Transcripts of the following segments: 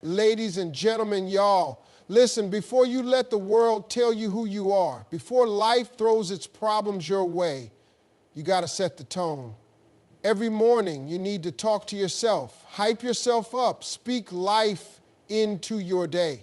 Ladies and gentlemen, y'all, listen, before you let the world tell you who you are, before life throws its problems your way, you got to set the tone. Every morning, you need to talk to yourself, hype yourself up, speak life into your day.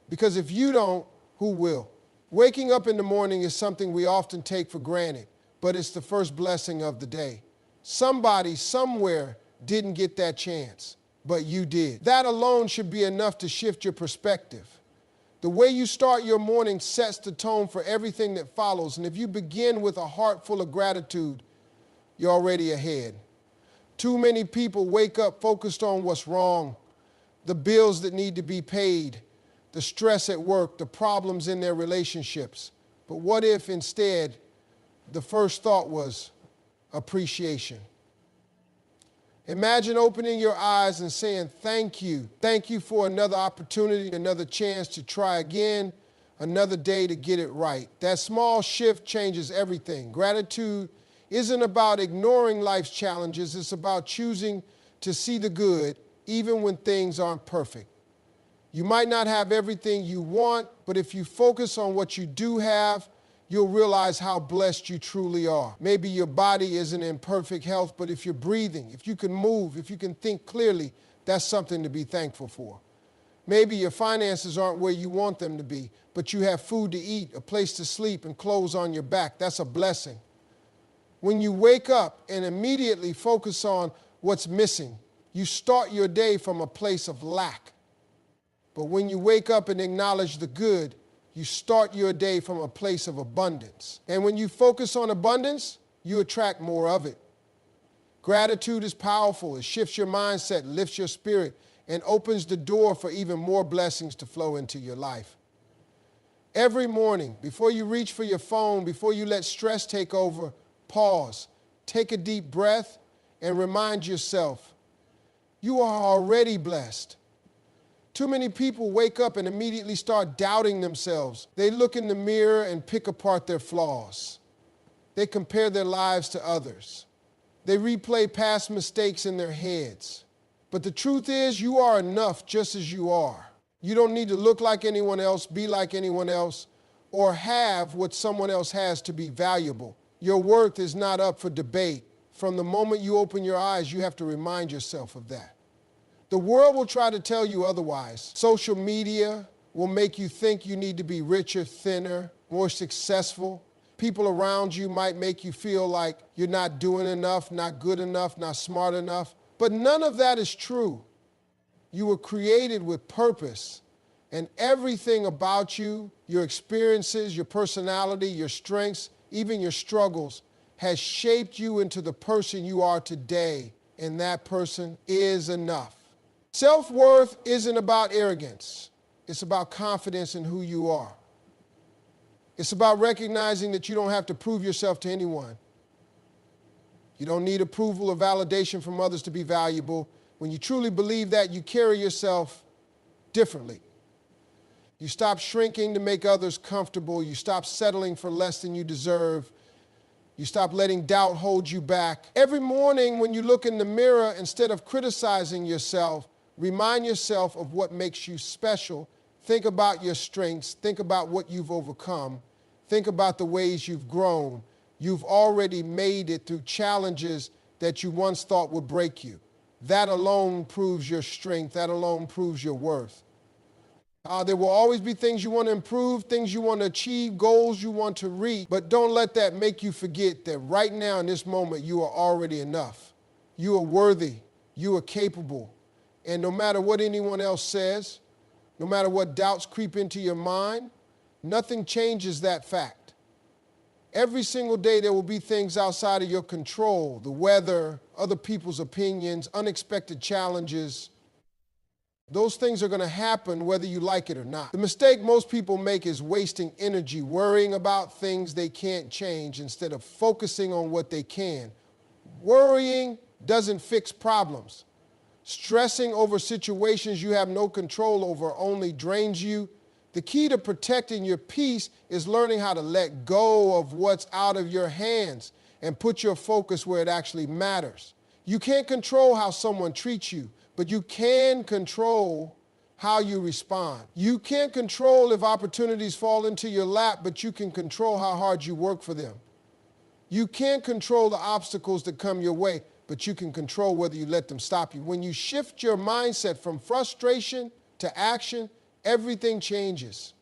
Because if you don't, who will? Waking up in the morning is something we often take for granted, but it's the first blessing of the day. Somebody, somewhere, didn't get that chance, but you did. That alone should be enough to shift your perspective. The way you start your morning sets the tone for everything that follows, and if you begin with a heart full of gratitude, you're already ahead. Too many people wake up focused on what's wrong, the bills that need to be paid, the stress at work, the problems in their relationships. But what if instead the first thought was appreciation? Imagine opening your eyes and saying, thank you. Thank you for another opportunity, another chance to try again, another day to get it right. That small shift changes everything. Gratitude isn't about ignoring life's challenges. It's about choosing to see the good, even when things aren't perfect. You might not have everything you want, but if you focus on what you do have, you'll realize how blessed you truly are. Maybe your body isn't in perfect health, but if you're breathing, if you can move, if you can think clearly, that's something to be thankful for. Maybe your finances aren't where you want them to be, but you have food to eat, a place to sleep, and clothes on your back. That's a blessing. When you wake up and immediately focus on what's missing, you start your day from a place of lack. But when you wake up and acknowledge the good, you start your day from a place of abundance. And when you focus on abundance, you attract more of it. Gratitude is powerful. It shifts your mindset, lifts your spirit, and opens the door for even more blessings to flow into your life. Every morning, before you reach for your phone, before you let stress take over, pause, take a deep breath, and remind yourself, you are already blessed. Too many people wake up and immediately start doubting themselves. They look in the mirror and pick apart their flaws. They compare their lives to others. They replay past mistakes in their heads. But the truth is, you are enough just as you are. You don't need to look like anyone else, be like anyone else, or have what someone else has to be valuable. Your worth is not up for debate. From the moment you open your eyes, you have to remind yourself of that. The world will try to tell you otherwise. Social media will make you think you need to be richer, thinner, more successful. People around you might make you feel like you're not doing enough, not good enough, not smart enough. But none of that is true. You were created with purpose, and everything about you, your experiences, your personality, your strengths, even your struggles, has shaped you into the person you are today, and that person is enough. Self-worth isn't about arrogance. It's about confidence in who you are. It's about recognizing that you don't have to prove yourself to anyone. You don't need approval or validation from others to be valuable. When you truly believe that, you carry yourself differently. You stop shrinking to make others comfortable. You stop settling for less than you deserve. You stop letting doubt hold you back. Every morning when you look in the mirror, instead of criticizing yourself, remind yourself of what makes you special. Think about your strengths. Think about what you've overcome. Think about the ways you've grown. You've already made it through challenges that you once thought would break you. That alone proves your strength. That alone proves your worth. There will always be things you want to improve, things you want to achieve, goals you want to reach, but don't let that make you forget that right now in this moment you are already enough. You are worthy. You are capable. And no matter what anyone else says, no matter what doubts creep into your mind, nothing changes that fact. Every single day there will be things outside of your control, the weather, other people's opinions, unexpected challenges. Those things are going to happen whether you like it or not. The mistake most people make is wasting energy worrying about things they can't change instead of focusing on what they can. Worrying doesn't fix problems. Stressing over situations you have no control over only drains you. The key to protecting your peace is learning how to let go of what's out of your hands and put your focus where it actually matters. You can't control how someone treats you, but you can control how you respond. You can't control if opportunities fall into your lap, but you can control how hard you work for them. You can't control the obstacles that come your way, but you can control whether you let them stop you. When you shift your mindset from frustration to action, everything changes.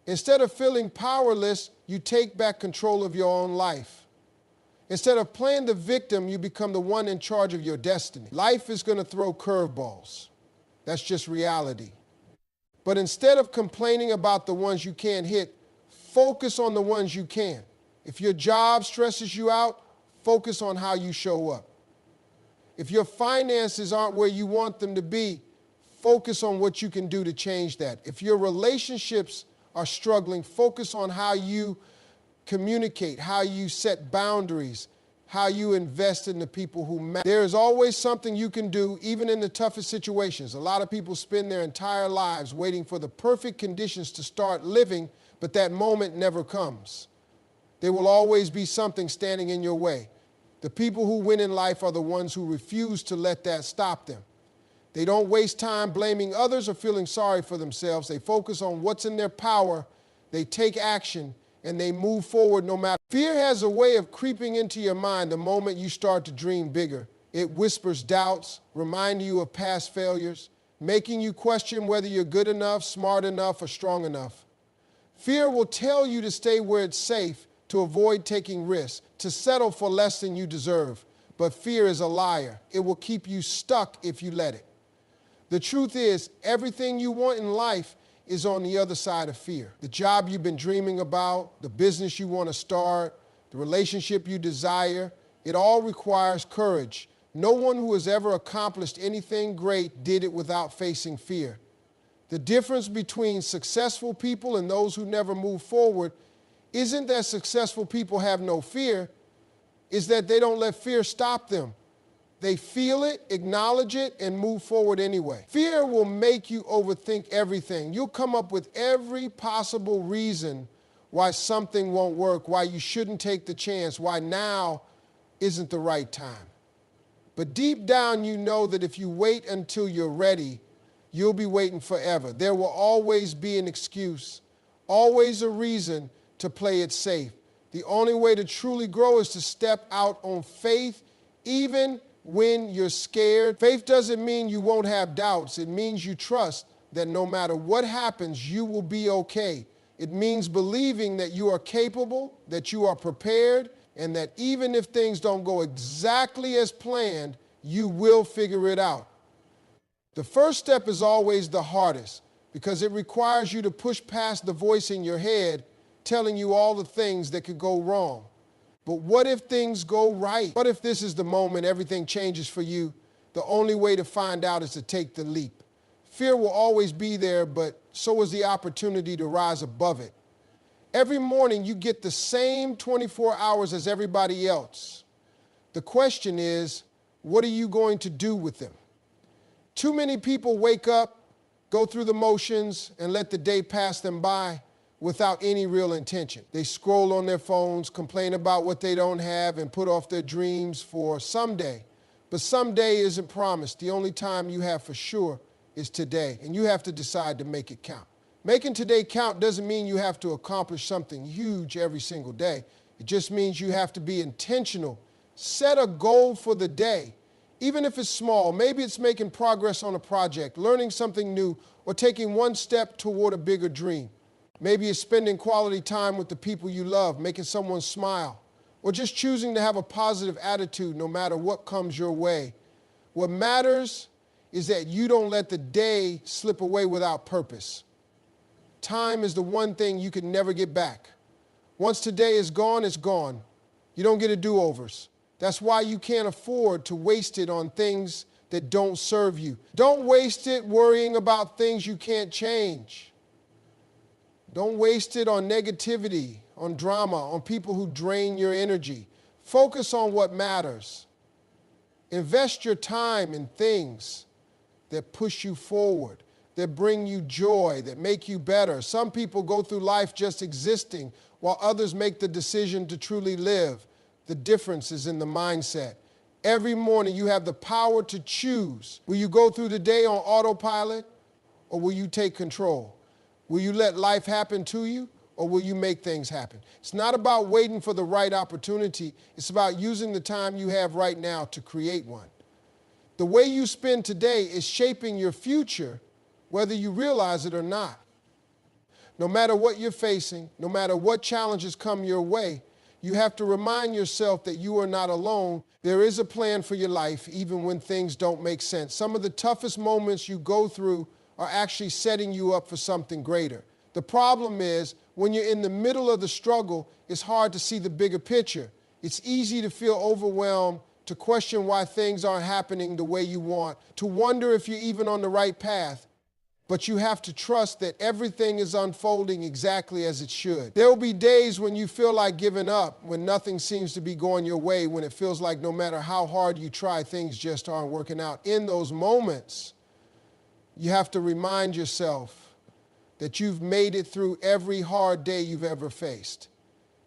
Instead of feeling powerless, you take back control of your own life. Instead of playing the victim, you become the one in charge of your destiny. Life is going to throw curveballs. That's just reality. But instead of complaining about the ones you can't hit, focus on the ones you can. If your job stresses you out, focus on how you show up. If your finances aren't where you want them to be, focus on what you can do to change that. If your relationships are struggling, focus on how you communicate, how you set boundaries, how you invest in the people who matter. There is always something you can do, even in the toughest situations. A lot of people spend their entire lives waiting for the perfect conditions to start living, but that moment never comes. There will always be something standing in your way. The people who win in life are the ones who refuse to let that stop them. They don't waste time blaming others or feeling sorry for themselves. They focus on what's in their power. They take action and they move forward no matter. Fear has a way of creeping into your mind the moment you start to dream bigger. It whispers doubts, reminding you of past failures, making you question whether you're good enough, smart enough, or strong enough. Fear will tell you to stay where it's safe, to avoid taking risks, to settle for less than you deserve. But fear is a liar. It will keep you stuck if you let it. The truth is, everything you want in life is on the other side of fear. The job you've been dreaming about, the business you want to start, the relationship you desire, it all requires courage. No one who has ever accomplished anything great did it without facing fear. The difference between successful people and those who never move forward isn't that successful people have no fear, is that they don't let fear stop them. They feel it, acknowledge it, and move forward anyway. Fear will make you overthink everything. You'll come up with every possible reason why something won't work, why you shouldn't take the chance, why now isn't the right time. But deep down, you know that if you wait until you're ready, you'll be waiting forever. There will always be an excuse, always a reason to play it safe. The only way to truly grow is to step out on faith, even when you're scared. Faith doesn't mean you won't have doubts. It means you trust that no matter what happens, you will be okay. It means believing that you are capable, that you are prepared, and that even if things don't go exactly as planned, you will figure it out. The first step is always the hardest because it requires you to push past the voice in your head telling you all the things that could go wrong. But what if things go right? What if this is the moment everything changes for you? The only way to find out is to take the leap. Fear will always be there, but so is the opportunity to rise above it. Every morning you get the same 24 hours as everybody else. The question is, what are you going to do with them? Too many people wake up, go through the motions, and let the day pass them by without any real intention. They scroll on their phones, complain about what they don't have, and put off their dreams for someday. But someday isn't promised. The only time you have for sure is today, and you have to decide to make it count. Making today count doesn't mean you have to accomplish something huge every single day. It just means you have to be intentional. Set a goal for the day, even if it's small. Maybe it's making progress on a project, learning something new, or taking one step toward a bigger dream. Maybe it's spending quality time with the people you love, making someone smile, or just choosing to have a positive attitude no matter what comes your way. What matters is that you don't let the day slip away without purpose. Time is the one thing you can never get back. Once today is gone, it's gone. You don't get a do-overs. That's why you can't afford to waste it on things that don't serve you. Don't waste it worrying about things you can't change. Don't waste it on negativity, on drama, on people who drain your energy. Focus on what matters. Invest your time in things that push you forward, that bring you joy, that make you better. Some people go through life just existing, while others make the decision to truly live. The difference is in the mindset. Every morning you have the power to choose. Will you go through the day on autopilot, or will you take control? Will you let life happen to you, or will you make things happen? It's not about waiting for the right opportunity. It's about using the time you have right now to create one. The way you spend today is shaping your future, whether you realize it or not. No matter what you're facing, no matter what challenges come your way, you have to remind yourself that you are not alone. There is a plan for your life, even when things don't make sense. Some of the toughest moments you go through are actually setting you up for something greater. The problem is, when you're in the middle of the struggle, it's hard to see the bigger picture. It's easy to feel overwhelmed, to question why things aren't happening the way you want, to wonder if you're even on the right path. But you have to trust that everything is unfolding exactly as it should. There will be days when you feel like giving up, when nothing seems to be going your way, when it feels like no matter how hard you try, things just aren't working out. In those moments, you have to remind yourself that you've made it through every hard day you've ever faced.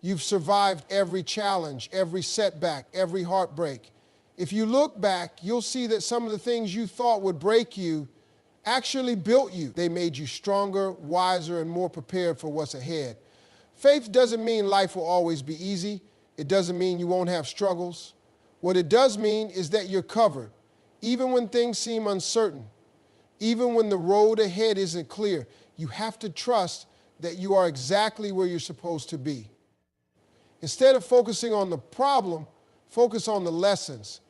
You've survived every challenge, every setback, every heartbreak. If you look back, you'll see that some of the things you thought would break you actually built you. They made you stronger, wiser, and more prepared for what's ahead. Faith doesn't mean life will always be easy. It doesn't mean you won't have struggles. What it does mean is that you're covered, even when things seem uncertain, even when the road ahead isn't clear. You have to trust that you are exactly where you're supposed to be. Instead of focusing on the problem, focus on the lessons.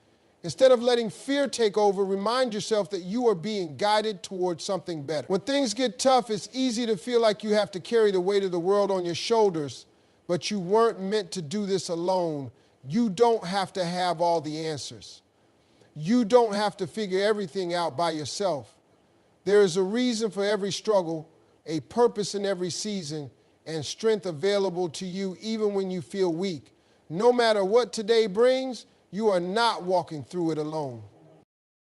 Instead of letting fear take over, remind yourself that you are being guided towards something better. When things get tough, it's easy to feel like you have to carry the weight of the world on your shoulders, but you weren't meant to do this alone. You don't have to have all the answers. You don't have to figure everything out by yourself. There is a reason for every struggle, a purpose in every season, and strength available to you even when you feel weak. No matter what today brings, you are not walking through it alone.